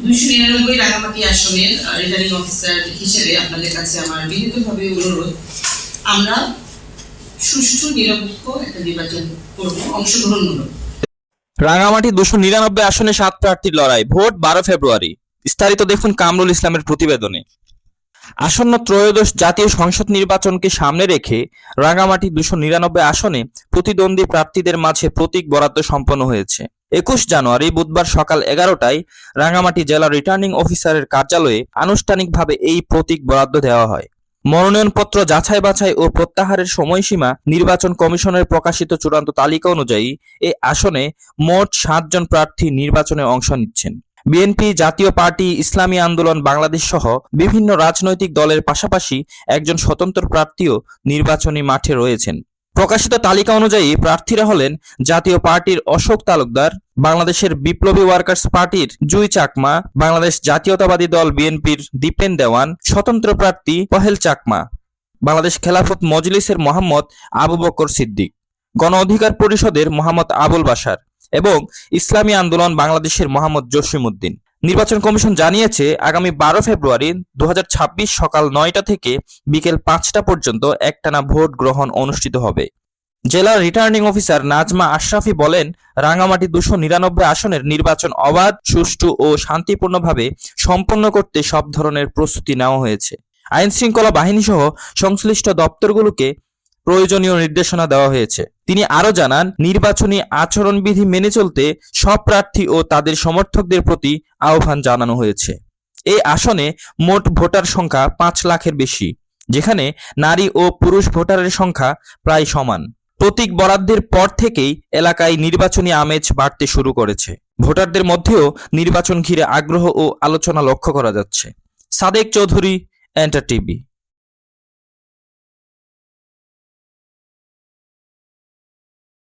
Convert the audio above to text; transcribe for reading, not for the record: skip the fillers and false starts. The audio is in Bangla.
299 রাঙামাটি আসনের রিটার্নিং অফিসার হিসেবে আপনাদের কাছে আমার বিনীতভাবে অনুরোধ, আমরা সুষ্ঠু নিরপেক্ষ একটা নির্বাচন করব, অংশগ্রহণমূলক। রাঙামাটি 299 আসনে 7 প্রার্থীর লড়াই, ভোট 12 ফেব্রুয়ারি। বিস্তারিত দেখুন কামরুল ইসলামের প্রতিবেদনে। আসন্ন ত্রয়োদশ জাতীয় সংসদ নির্বাচনকে সামনে রেখে রাঙামাটি 299 আসনে প্রতিদ্বন্দ্বী প্রার্থীদের মাঝে প্রতীক বরাদ্দ সম্পন্ন হয়েছে। 21 জানুয়ারি বুধবার সকাল 11টায় রাঙামাটি জেলা রিটার্নিং অফিসারের কার্যালয়ে আনুষ্ঠানিকভাবে এই প্রতীক বরাদ্দ দেওয়া হয়। মনোনয়নপত্র যাচাই বাছাই ও প্রত্যাহারের সময়সীমা নির্বাচন কমিশনের প্রকাশিত চূড়ান্ত তালিকা অনুযায়ী এই আসনে মোট 7 জন প্রার্থী নির্বাচনে অংশ নিচ্ছেন। বিএনপি, জাতীয় পার্টি, ইসলামী আন্দোলন বাংলাদেশ সহ বিভিন্ন রাজনৈতিক দলের পাশাপাশি একজন স্বতন্ত্র প্রার্থীও নির্বাচনী মাঠে রয়েছেন। প্রকাশিত তালিকা অনুযায়ী প্রার্থীরা হলেন জাতীয় পার্টির অশোক তালুকদার, বাংলাদেশের বিপ্লবী ওয়ার্কার্স পার্টির জুই চাকমা, বাংলাদেশ জাতীয়তাবাদী দল বিএনপির দীপেন দেওয়ান, স্বতন্ত্র প্রার্থী পহেল চাকমা, বাংলাদেশ খেলাফত মজলিসের মোহাম্মদ আবু বকর সিদ্দিক, গণ অধিকার পরিষদের মোহাম্মদ আবুল বাশার এবং ইসলামী আন্দোলন বাংলাদেশের মোহাম্মদ জসিমউদ্দিন। নির্বাচন কমিশন জানিয়েছে, আগামী 12 ফেব্রুয়ারি 2026 সকাল 9টা থেকে বিকেল 5টা পর্যন্ত একটানা ভোট গ্রহণ অনুষ্ঠিত হবে। জেলা রিটার্নিং অফিসার নাজমা আশরাফি বলেন, রাঙামাটি 299 আসনের নির্বাচন অবাধ, সুষ্ঠু ও শান্তিপূর্ণভাবে সম্পন্ন করতে সব ধরনের প্রস্তুতি নেওয়া হয়েছে। আইন শৃঙ্খলা বাহিনী সহ সংশ্লিষ্ট দপ্তরগুলোকে প্রয়োজনীয় নির্দেশনা দেওয়া হয়েছে। তিনি আরো জানান, নির্বাচনী আচরণবিধি মেনে চলতে সব প্রার্থী ও তাদের সমর্থকদের প্রতি আহ্বান জানানো হয়েছে। এই আসনে মোট ভোটার সংখ্যা 5 লাখের বেশি, যেখানে নারী ও পুরুষ ভোটারের সংখ্যা প্রায় সমান। প্রতীক বরাদ্দের পর থেকেই এলাকায় নির্বাচনী আমেজ বাড়তে শুরু করেছে। ভোটারদের মধ্যেও নির্বাচন ঘিরে আগ্রহ ও আলোচনা লক্ষ্য করা যাচ্ছে। Sadek Chowdhury, enter TV.